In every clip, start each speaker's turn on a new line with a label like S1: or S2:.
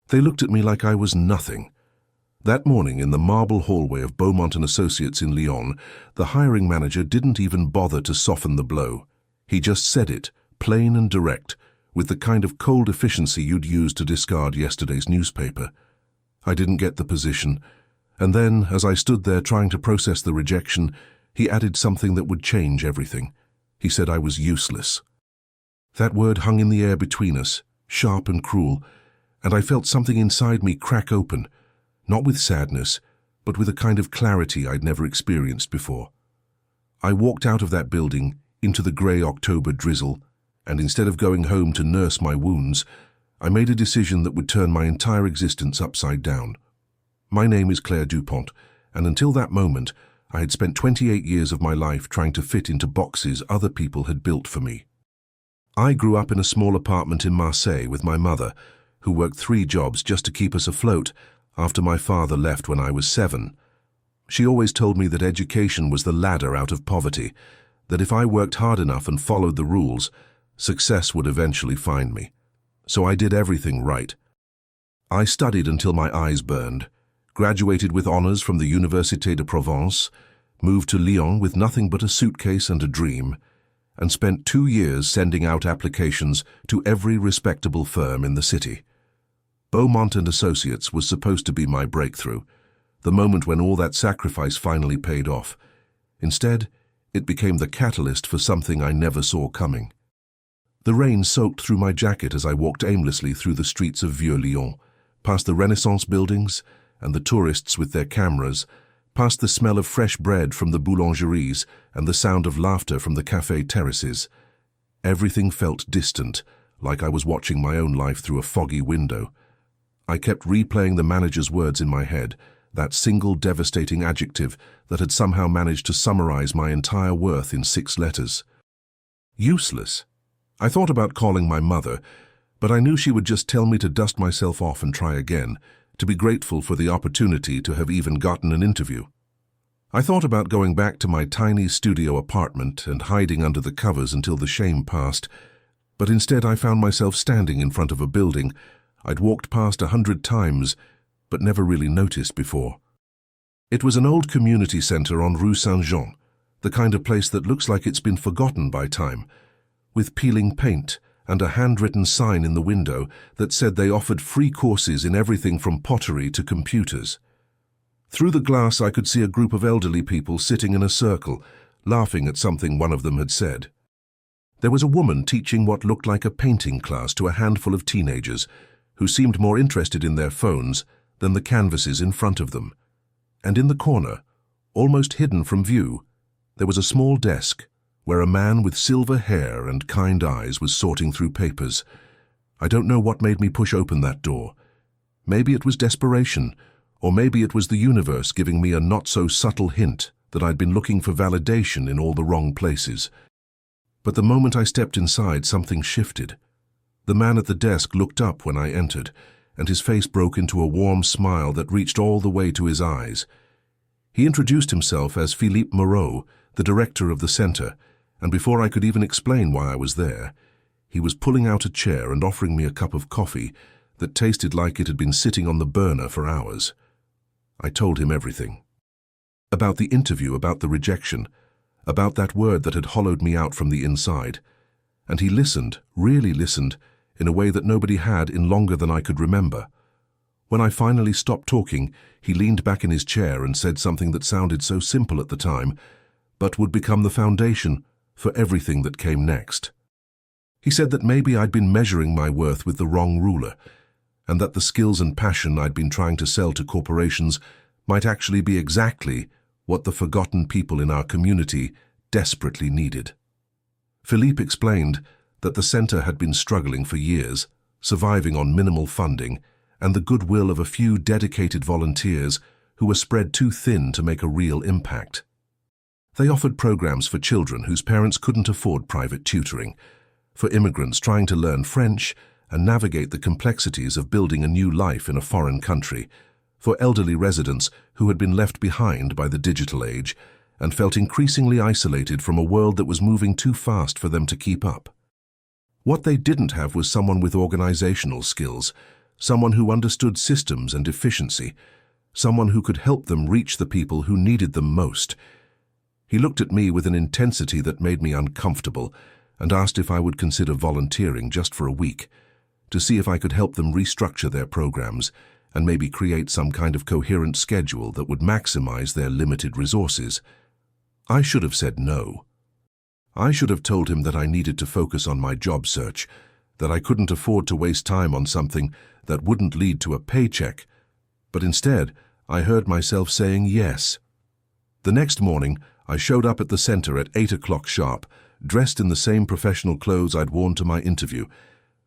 S1: They looked at me like I was nothing. That morning in the marble hallway of Beaumont and Associates in Lyon, the hiring manager didn't even bother to soften the blow. He just said it, plain and direct, with the kind of cold efficiency you'd use to discard yesterday's newspaper. I didn't get the position, and then, as I stood there trying to process the rejection, he added something that would change everything. He said I was useless. That word hung in the air between us, sharp and cruel, and I felt something inside me crack open, not with sadness, but with a kind of clarity I'd never experienced before. I walked out of that building into the grey October drizzle, and instead of going home to nurse my wounds, I made a decision that would turn my entire existence upside down. My name is Claire Dupont, and until that moment, I had spent 28 years of my life trying to fit into boxes other people had built for me. I grew up in a small apartment in Marseille with my mother, who worked 3 jobs just to keep us afloat after my father left when I was 7. She always told me that education was the ladder out of poverty, that if I worked hard enough and followed the rules, success would eventually find me. So I did everything right. I studied until my eyes burned, graduated with honors from the Université de Provence, moved to Lyon with nothing but a suitcase and a dream, and spent 2 years sending out applications to every respectable firm in the city. Beaumont and Associates was supposed to be my breakthrough, the moment when all that sacrifice finally paid off. Instead, it became the catalyst for something I never saw coming. The rain soaked through my jacket as I walked aimlessly through the streets of Vieux-Lyon, past the Renaissance buildings and the tourists with their cameras, past the smell of fresh bread from the boulangeries and the sound of laughter from the café terraces. Everything felt distant, like I was watching my own life through a foggy window. I kept replaying the manager's words in my head, that single devastating adjective that had somehow managed to summarize my entire worth in 6 letters. Useless. I thought about calling my mother, but I knew she would just tell me to dust myself off and try again, to be grateful for the opportunity to have even gotten an interview. I thought about going back to my tiny studio apartment and hiding under the covers until the shame passed, but instead I found myself standing in front of a building I'd walked past 100 times, but never really noticed before. It was an old community center on Rue Saint-Jean, the kind of place that looks like it's been forgotten by time, with peeling paint and a handwritten sign in the window that said they offered free courses in everything from pottery to computers. Through the glass I could see a group of elderly people sitting in a circle, laughing at something one of them had said. There was a woman teaching what looked like a painting class to a handful of teenagers, who seemed more interested in their phones than the canvases in front of them. And in the corner, almost hidden from view, there was a small desk where a man with silver hair and kind eyes was sorting through papers. I don't know what made me push open that door. Maybe it was desperation, or maybe it was the universe giving me a not-so-subtle hint that I'd been looking for validation in all the wrong places. But the moment I stepped inside, something shifted. The man at the desk looked up when I entered, and his face broke into a warm smile that reached all the way to his eyes. He introduced himself as Philippe Moreau, the director of the center, and before I could even explain why I was there, he was pulling out a chair and offering me a cup of coffee that tasted like it had been sitting on the burner for hours. I told him everything. About the interview, about the rejection, about that word that had hollowed me out from the inside. And he listened, really listened, in a way that nobody had in longer than I could remember. When I finally stopped talking, he leaned back in his chair and said something that sounded so simple at the time, but would become the foundation for everything that came next. He said that maybe I'd been measuring my worth with the wrong ruler, and that the skills and passion I'd been trying to sell to corporations might actually be exactly what the forgotten people in our community desperately needed. Philippe explained that the center had been struggling for years, surviving on minimal funding and the goodwill of a few dedicated volunteers who were spread too thin to make a real impact. They offered programs for children whose parents couldn't afford private tutoring, for immigrants trying to learn French and navigate the complexities of building a new life in a foreign country, for elderly residents who had been left behind by the digital age and felt increasingly isolated from a world that was moving too fast for them to keep up. What they didn't have was someone with organizational skills, someone who understood systems and efficiency, someone who could help them reach the people who needed them most. He looked at me with an intensity that made me uncomfortable and asked if I would consider volunteering just for a week, to see if I could help them restructure their programs and maybe create some kind of coherent schedule that would maximize their limited resources. I should have said no. I should have told him that I needed to focus on my job search, that I couldn't afford to waste time on something that wouldn't lead to a paycheck. But instead, I heard myself saying yes. The next morning, I showed up at the center at 8 o'clock sharp, dressed in the same professional clothes I'd worn to my interview,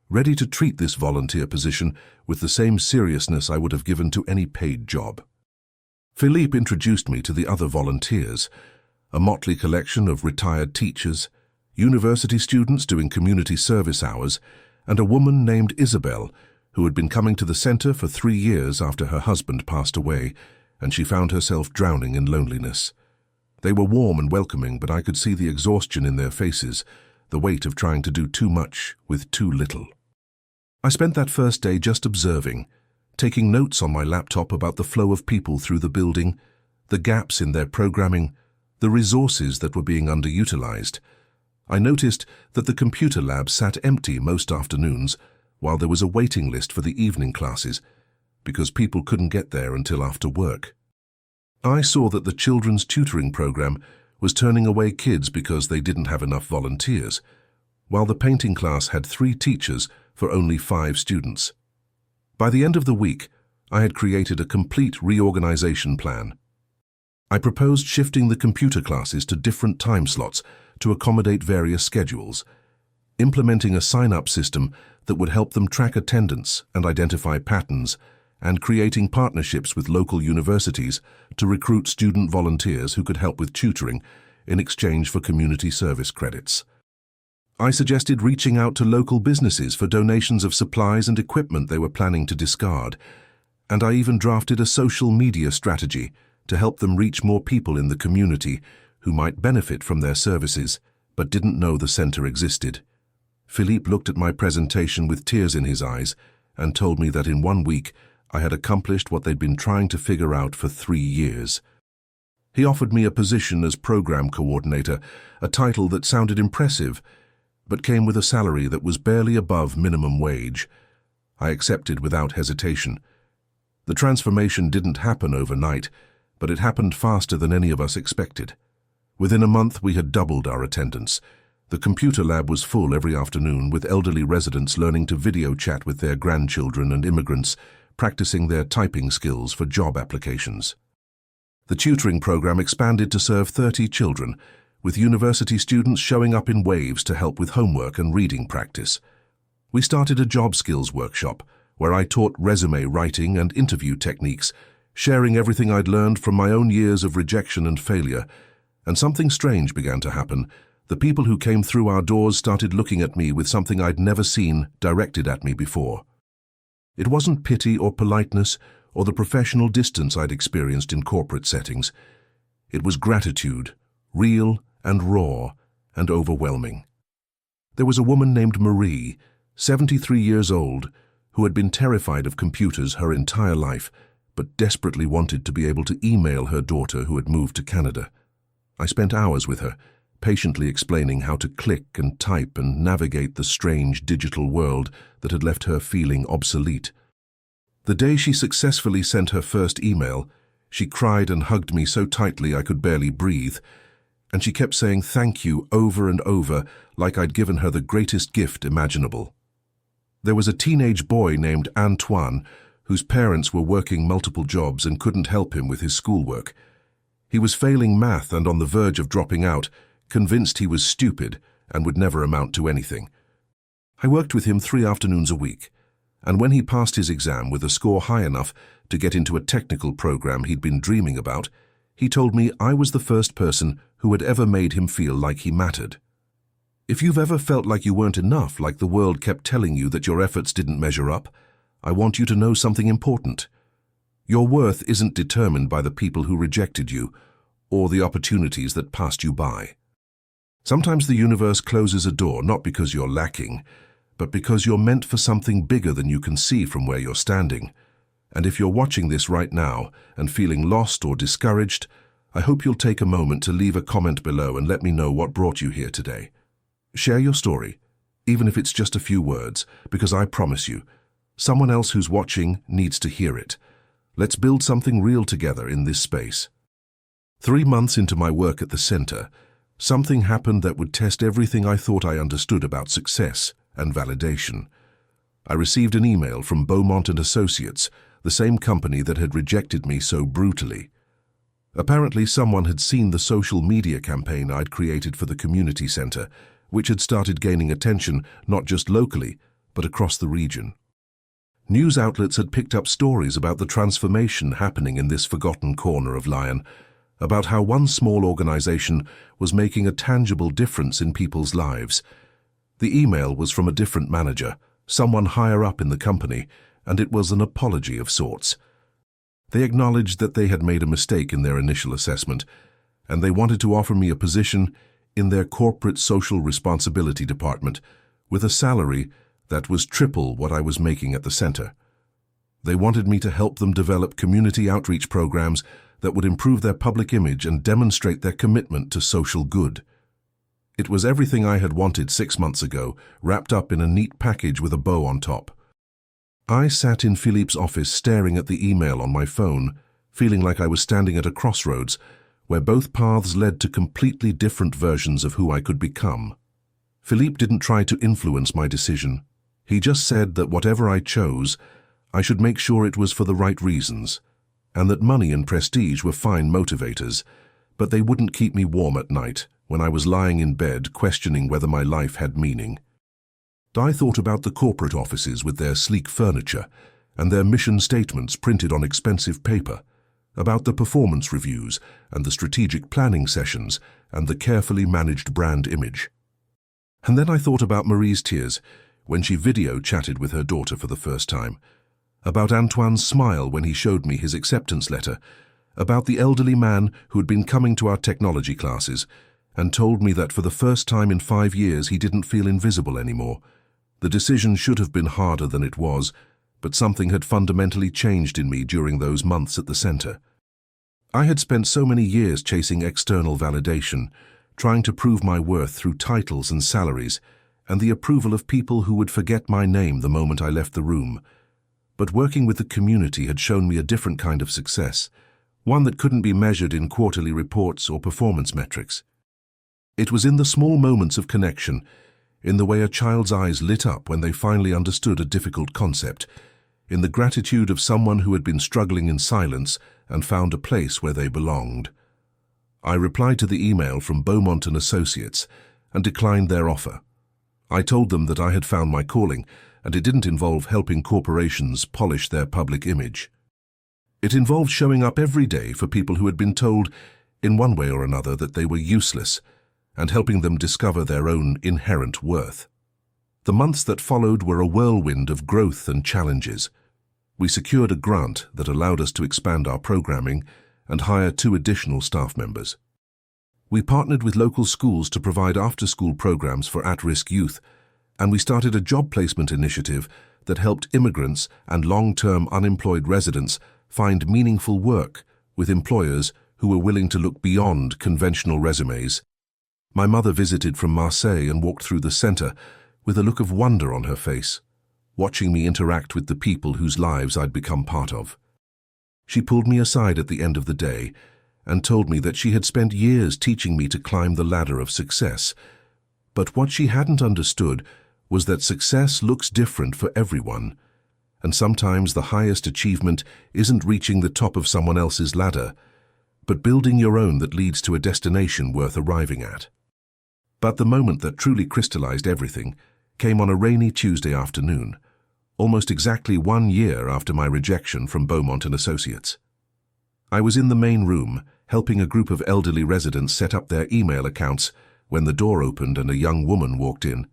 S1: ready to treat this volunteer position with the same seriousness I would have given to any paid job. Philippe introduced me to the other volunteers, a motley collection of retired teachers, university students doing community service hours, and a woman named Isabel, who had been coming to the center for 3 years after her husband passed away, and she found herself drowning in loneliness. They were warm and welcoming, but I could see the exhaustion in their faces, the weight of trying to do too much with too little. I spent that first day just observing, taking notes on my laptop about the flow of people through the building, the gaps in their programming, the resources that were being underutilized. I noticed that the computer lab sat empty most afternoons, while there was a waiting list for the evening classes, because people couldn't get there until after work. I saw that the children's tutoring program was turning away kids because they didn't have enough volunteers, while the painting class had 3 teachers for only 5 students. By the end of the week, I had created a complete reorganization plan. I proposed shifting the computer classes to different time slots to accommodate various schedules, implementing a sign-up system that would help them track attendance and identify patterns, and creating partnerships with local universities to recruit student volunteers who could help with tutoring in exchange for community service credits. I suggested reaching out to local businesses for donations of supplies and equipment they were planning to discard, and I even drafted a social media strategy to help them reach more people in the community who might benefit from their services but didn't know the center existed. Philippe looked at my presentation with tears in his eyes and told me that in 1 week I had accomplished what they'd been trying to figure out for 3 years. He offered me a position as program coordinator, a title that sounded impressive, but came with a salary that was barely above minimum wage. I accepted without hesitation. The transformation didn't happen overnight, but it happened faster than any of us expected. Within a month, we had doubled our attendance. The computer lab was full every afternoon, with elderly residents learning to video chat with their grandchildren and immigrants, practicing their typing skills for job applications. The tutoring program expanded to serve 30 children, with university students showing up in waves to help with homework and reading practice. We started a job skills workshop, where I taught resume writing and interview techniques, sharing everything I'd learned from my own years of rejection and failure. And something strange began to happen. The people who came through our doors started looking at me with something I'd never seen directed at me before. It wasn't pity or politeness or the professional distance I'd experienced in corporate settings. It was gratitude, real and raw and overwhelming. There was a woman named Marie, 73 years old, who had been terrified of computers her entire life, but desperately wanted to be able to email her daughter who had moved to Canada. I spent hours with her, patiently explaining how to click and type and navigate the strange digital world that had left her feeling obsolete. The day she successfully sent her first email, she cried and hugged me so tightly I could barely breathe, and she kept saying thank you over and over like I'd given her the greatest gift imaginable. There was a teenage boy named Antoine whose parents were working multiple jobs and couldn't help him with his schoolwork. He was failing math and on the verge of dropping out, convinced he was stupid and would never amount to anything. I worked with him 3 afternoons a week, and when he passed his exam with a score high enough to get into a technical program he'd been dreaming about, he told me I was the first person who had ever made him feel like he mattered. If you've ever felt like you weren't enough, like the world kept telling you that your efforts didn't measure up, I want you to know something important. Your worth isn't determined by the people who rejected you or the opportunities that passed you by. Sometimes the universe closes a door not because you're lacking, but because you're meant for something bigger than you can see from where you're standing. And if you're watching this right now and feeling lost or discouraged, I hope you'll take a moment to leave a comment below and let me know what brought you here today. Share your story, even if it's just a few words, because I promise you, someone else who's watching needs to hear it. Let's build something real together in this space. 3 months into my work at the center, something happened that would test everything I thought I understood about success and validation. I received an email from Beaumont and Associates, the same company that had rejected me so brutally. Apparently, someone had seen the social media campaign I'd created for the community center, which had started gaining attention not just locally, but across the region. News outlets had picked up stories about the transformation happening in this forgotten corner of Lyon, about how one small organization was making a tangible difference in people's lives. The email was from a different manager, someone higher up in the company, and it was an apology of sorts. They acknowledged that they had made a mistake in their initial assessment, and they wanted to offer me a position in their corporate social responsibility department with a salary that was triple what I was making at the center. They wanted me to help them develop community outreach programs that would improve their public image and demonstrate their commitment to social good. It was everything I had wanted 6 months ago, wrapped up in a neat package with a bow on top. I sat in Philippe's office staring at the email on my phone, feeling like I was standing at a crossroads where both paths led to completely different versions of who I could become. Philippe didn't try to influence my decision. He just said that whatever I chose, I should make sure it was for the right reasons, and that money and prestige were fine motivators, but they wouldn't keep me warm at night when I was lying in bed questioning whether my life had meaning. I thought about the corporate offices with their sleek furniture and their mission statements printed on expensive paper, about the performance reviews and the strategic planning sessions and the carefully managed brand image. And then I thought about Marie's tears when she video chatted with her daughter for the first time, about Antoine's smile when he showed me his acceptance letter, about the elderly man who had been coming to our technology classes and told me that for the first time in 5 years he didn't feel invisible anymore. The decision should have been harder than it was, but something had fundamentally changed in me during those months at the center. I had spent so many years chasing external validation, trying to prove my worth through titles and salaries, and the approval of people who would forget my name the moment I left the room. But working with the community had shown me a different kind of success, one that couldn't be measured in quarterly reports or performance metrics. It was in the small moments of connection, in the way a child's eyes lit up when they finally understood a difficult concept, in the gratitude of someone who had been struggling in silence and found a place where they belonged. I replied to the email from Beaumont and Associates and declined their offer. I told them that I had found my calling, and it didn't involve helping corporations polish their public image. It involved showing up every day for people who had been told, in one way or another, that they were useless, and helping them discover their own inherent worth. The months that followed were a whirlwind of growth and challenges. We secured a grant that allowed us to expand our programming and hire 2 additional staff members. We partnered with local schools to provide after-school programs for at-risk youth, and we started a job placement initiative that helped immigrants and long-term unemployed residents find meaningful work with employers who were willing to look beyond conventional resumes. My mother visited from Marseille and walked through the center with a look of wonder on her face, watching me interact with the people whose lives I'd become part of. She pulled me aside at the end of the day and told me that she had spent years teaching me to climb the ladder of success. But what she hadn't understood was that success looks different for everyone, and sometimes the highest achievement isn't reaching the top of someone else's ladder, but building your own that leads to a destination worth arriving at. But the moment that truly crystallized everything came on a rainy Tuesday afternoon, almost exactly 1 year after my rejection from Beaumont and Associates. I was in the main room, helping a group of elderly residents set up their email accounts when the door opened and a young woman walked in.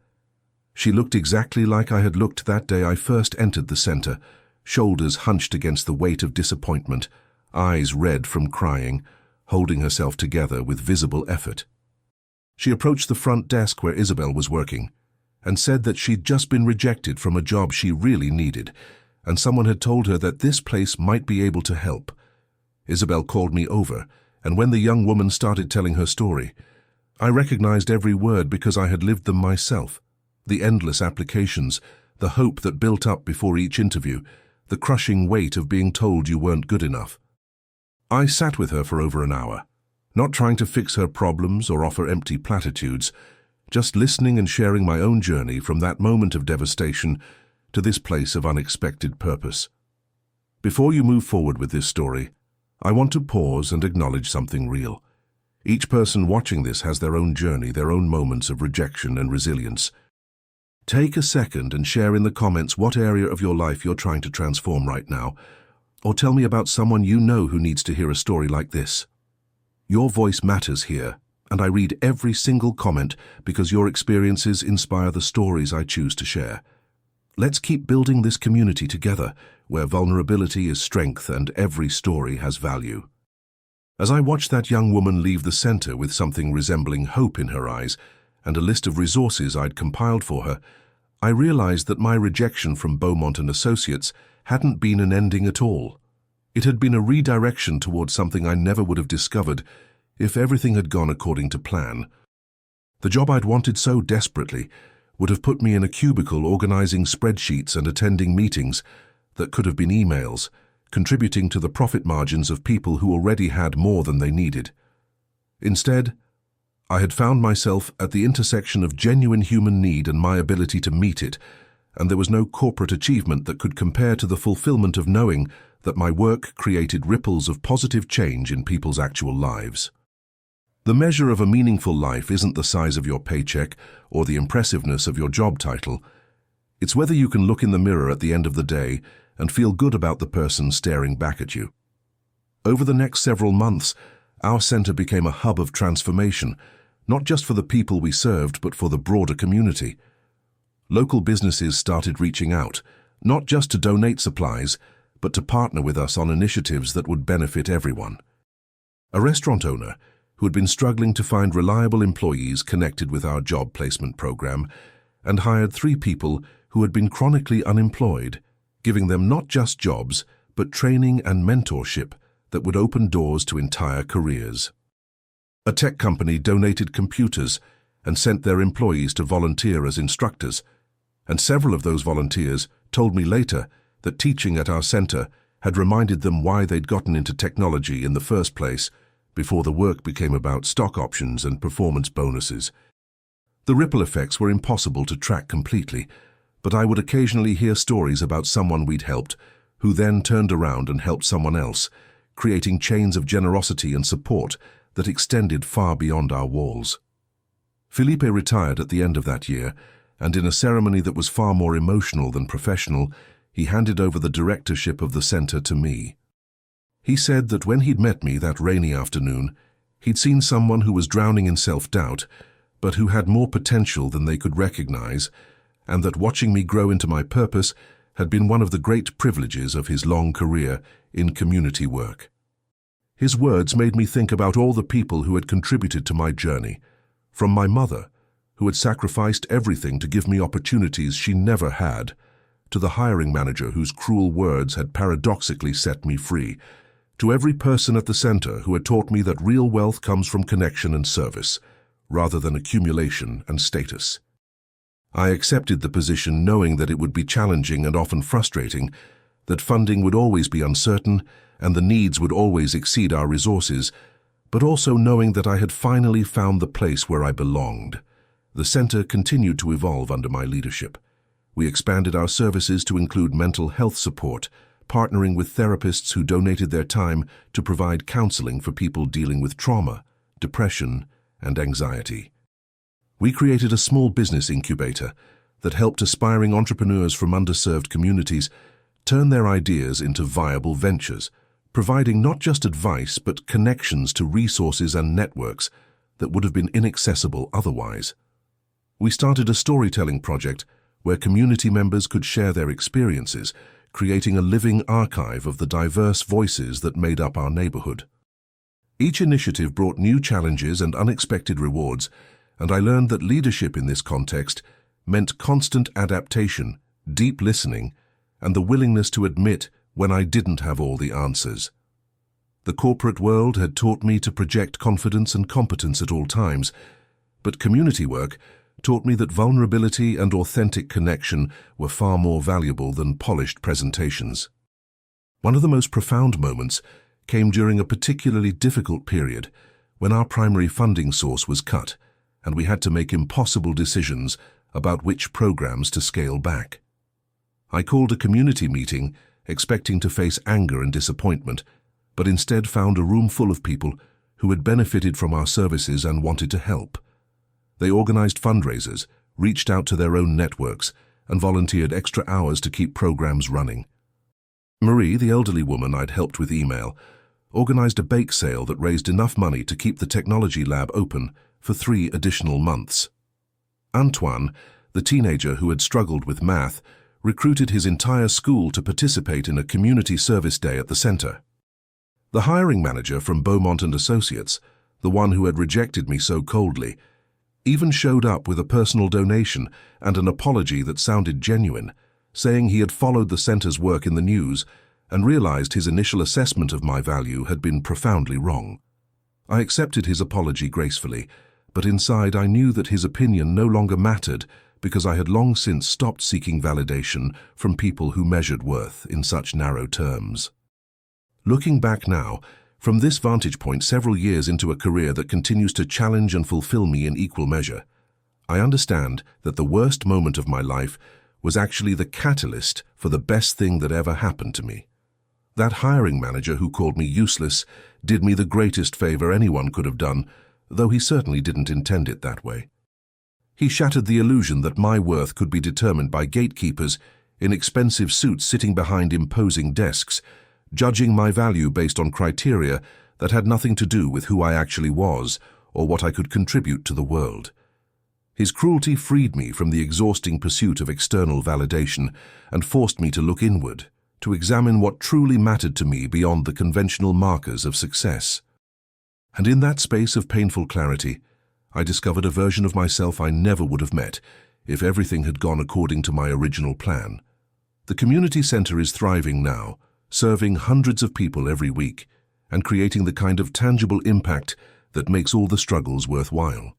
S1: She looked exactly like I had looked that day I first entered the center, shoulders hunched against the weight of disappointment, eyes red from crying, holding herself together with visible effort. She approached the front desk where Isabel was working, and said that she'd just been rejected from a job she really needed, and someone had told her that this place might be able to help. Isabel called me over, and when the young woman started telling her story, I recognized every word because I had lived them myself. The endless applications, the hope that built up before each interview, the crushing weight of being told you weren't good enough. I sat with her for over an hour, not trying to fix her problems or offer empty platitudes, just listening and sharing my own journey from that moment of devastation to this place of unexpected purpose. Before you move forward with this story, I want to pause and acknowledge something real. Each person watching this has their own journey, their own moments of rejection and resilience. Take a second and share in the comments what area of your life you're trying to transform right now, or tell me about someone you know who needs to hear a story like this. Your voice matters here, and I read every single comment because your experiences inspire the stories I choose to share. Let's keep building this community together, where vulnerability is strength and every story has value. As I watched that young woman leave the center with something resembling hope in her eyes and a list of resources I'd compiled for her, I realized that my rejection from Beaumont and Associates hadn't been an ending at all. It had been a redirection towards something I never would have discovered if everything had gone according to plan. The job I'd wanted so desperately would have put me in a cubicle organizing spreadsheets and attending meetings that could have been emails, contributing to the profit margins of people who already had more than they needed. Instead, I had found myself at the intersection of genuine human need and my ability to meet it, and there was no corporate achievement that could compare to the fulfillment of knowing that my work created ripples of positive change in people's actual lives. The measure of a meaningful life isn't the size of your paycheck or the impressiveness of your job title. It's whether you can look in the mirror at the end of the day and feel good about the person staring back at you. Over the next several months, our center became a hub of transformation, not just for the people we served, but for the broader community. Local businesses started reaching out, not just to donate supplies, but to partner with us on initiatives that would benefit everyone. A restaurant owner, who had been struggling to find reliable employees, connected with our job placement program and hired 3 people who had been chronically unemployed, giving them not just jobs, but training and mentorship that would open doors to entire careers. A tech company donated computers and sent their employees to volunteer as instructors, and several of those volunteers told me later that teaching at our center had reminded them why they'd gotten into technology in the first place before the work became about stock options and performance bonuses. The ripple effects were impossible to track completely, but I would occasionally hear stories about someone we'd helped who then turned around and helped someone else, creating chains of generosity and support that extended far beyond our walls. Felipe retired at the end of that year, and in a ceremony that was far more emotional than professional, he handed over the directorship of the center to me. He said that when he'd met me that rainy afternoon, he'd seen someone who was drowning in self-doubt, but who had more potential than they could recognize, and that watching me grow into my purpose had been one of the great privileges of his long career in community work. His words made me think about all the people who had contributed to my journey, from my mother, who had sacrificed everything to give me opportunities she never had, to the hiring manager whose cruel words had paradoxically set me free, to every person at the center who had taught me that real wealth comes from connection and service, rather than accumulation and status. I accepted the position knowing that it would be challenging and often frustrating, that funding would always be uncertain and the needs would always exceed our resources, but also knowing that I had finally found the place where I belonged. The center continued to evolve under my leadership. We expanded our services to include mental health support, partnering with therapists who donated their time to provide counseling for people dealing with trauma, depression, and anxiety. We created a small business incubator that helped aspiring entrepreneurs from underserved communities turn their ideas into viable ventures, providing not just advice but connections to resources and networks that would have been inaccessible otherwise. We started a storytelling project where community members could share their experiences, creating a living archive of the diverse voices that made up our neighborhood. Each initiative brought new challenges and unexpected rewards, and I learned that leadership in this context meant constant adaptation, deep listening, and the willingness to admit when I didn't have all the answers. The corporate world had taught me to project confidence and competence at all times, but community work taught me that vulnerability and authentic connection were far more valuable than polished presentations. One of the most profound moments came during a particularly difficult period when our primary funding source was cut and we had to make impossible decisions about which programs to scale back. I called a community meeting expecting to face anger and disappointment, but instead found a room full of people who had benefited from our services and wanted to help. They organized fundraisers, reached out to their own networks, and volunteered extra hours to keep programs running. Marie, the elderly woman I'd helped with email, organized a bake sale that raised enough money to keep the technology lab open for 3 additional months. Antoine, the teenager who had struggled with math, recruited his entire school to participate in a community service day at the center. The hiring manager from Beaumont and Associates, the one who had rejected me so coldly, even showed up with a personal donation and an apology that sounded genuine, saying he had followed the center's work in the news and realized his initial assessment of my value had been profoundly wrong. I accepted his apology gracefully, but inside I knew that his opinion no longer mattered because I had long since stopped seeking validation from people who measured worth in such narrow terms. Looking back now, from this vantage point several years into a career that continues to challenge and fulfill me in equal measure, I understand that the worst moment of my life was actually the catalyst for the best thing that ever happened to me. That hiring manager who called me useless did me the greatest favor anyone could have done, though he certainly didn't intend it that way. He shattered the illusion that my worth could be determined by gatekeepers in expensive suits sitting behind imposing desks, judging my value based on criteria that had nothing to do with who I actually was or what I could contribute to the world. His cruelty freed me from the exhausting pursuit of external validation and forced me to look inward, to examine what truly mattered to me beyond the conventional markers of success. And in that space of painful clarity, I discovered a version of myself I never would have met if everything had gone according to my original plan. The community center is thriving now, serving hundreds of people every week and creating the kind of tangible impact that makes all the struggles worthwhile.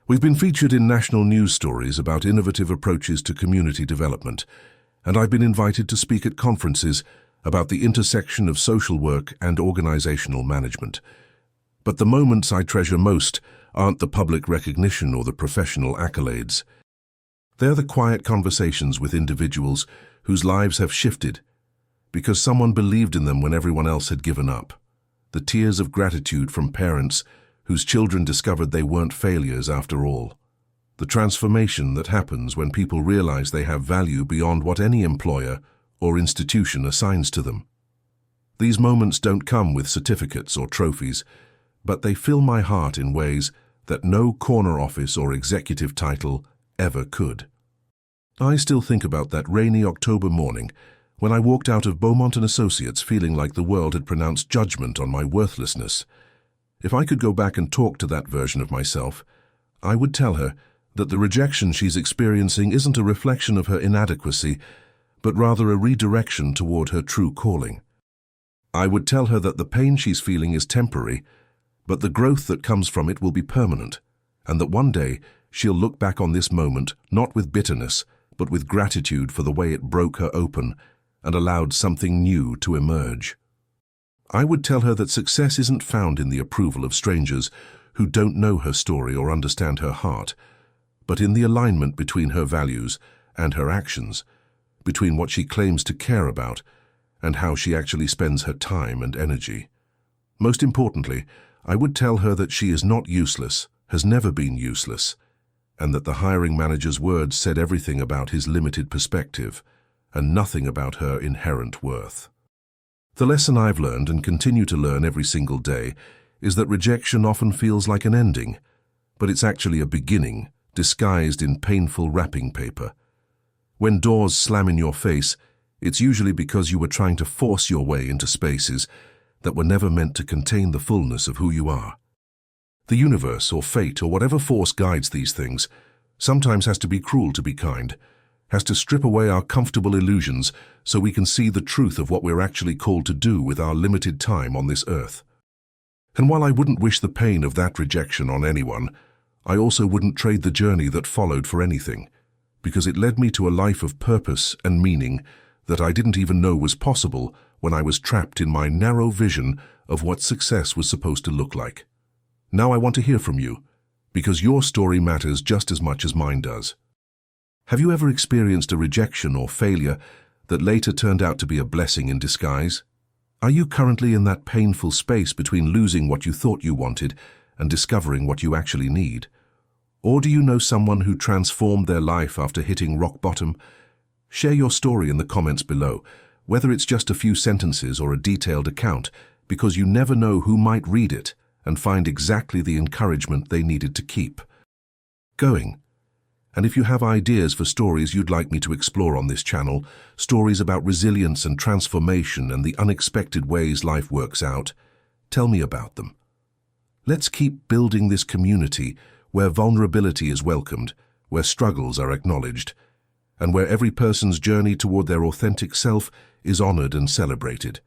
S1: We've been featured in national news stories about innovative approaches to community development, and I've been invited to speak at conferences about the intersection of social work and organizational management. But the moments I treasure most aren't the public recognition or the professional accolades. They're the quiet conversations with individuals whose lives have shifted because someone believed in them when everyone else had given up. The tears of gratitude from parents whose children discovered they weren't failures after all. The transformation that happens when people realize they have value beyond what any employer or institution assigns to them. These moments don't come with certificates or trophies, but they fill my heart in ways that no corner office or executive title ever could. I still think about that rainy October morning when I walked out of Beaumont and Associates feeling like the world had pronounced judgment on my worthlessness. If I could go back and talk to that version of myself, I would tell her that the rejection she's experiencing isn't a reflection of her inadequacy, but rather a redirection toward her true calling. I would tell her that the pain she's feeling is temporary, but the growth that comes from it will be permanent, and that one day she'll look back on this moment not with bitterness, but with gratitude for the way it broke her open and allowed something new to emerge. I would tell her that success isn't found in the approval of strangers who don't know her story or understand her heart, but in the alignment between her values and her actions, between what she claims to care about and how she actually spends her time and energy. Most importantly, I would tell her that she is not useless, has never been useless, and that the hiring manager's words said everything about his limited perspective and nothing about her inherent worth. The lesson I've learned and continue to learn every single day is that rejection often feels like an ending, but it's actually a beginning disguised in painful wrapping paper. When doors slam in your face, it's usually because you were trying to force your way into spaces that were never meant to contain the fullness of who you are. The universe or fate or whatever force guides these things sometimes has to be cruel to be kind, has to strip away our comfortable illusions so we can see the truth of what we're actually called to do with our limited time on this earth. And while I wouldn't wish the pain of that rejection on anyone, I also wouldn't trade the journey that followed for anything, because it led me to a life of purpose and meaning that I didn't even know was possible when I was trapped in my narrow vision of what success was supposed to look like. Now I want to hear from you, because your story matters just as much as mine does. Have you ever experienced a rejection or failure that later turned out to be a blessing in disguise? Are you currently in that painful space between losing what you thought you wanted and discovering what you actually need? Or do you know someone who transformed their life after hitting rock bottom? Share your story in the comments below, whether it's just a few sentences or a detailed account, because you never know who might read it and find exactly the encouragement they needed to keep going. And if you have ideas for stories you'd like me to explore on this channel, stories about resilience and transformation and the unexpected ways life works out, tell me about them. Let's keep building this community where vulnerability is welcomed, where struggles are acknowledged, and where every person's journey toward their authentic self is honored and celebrated.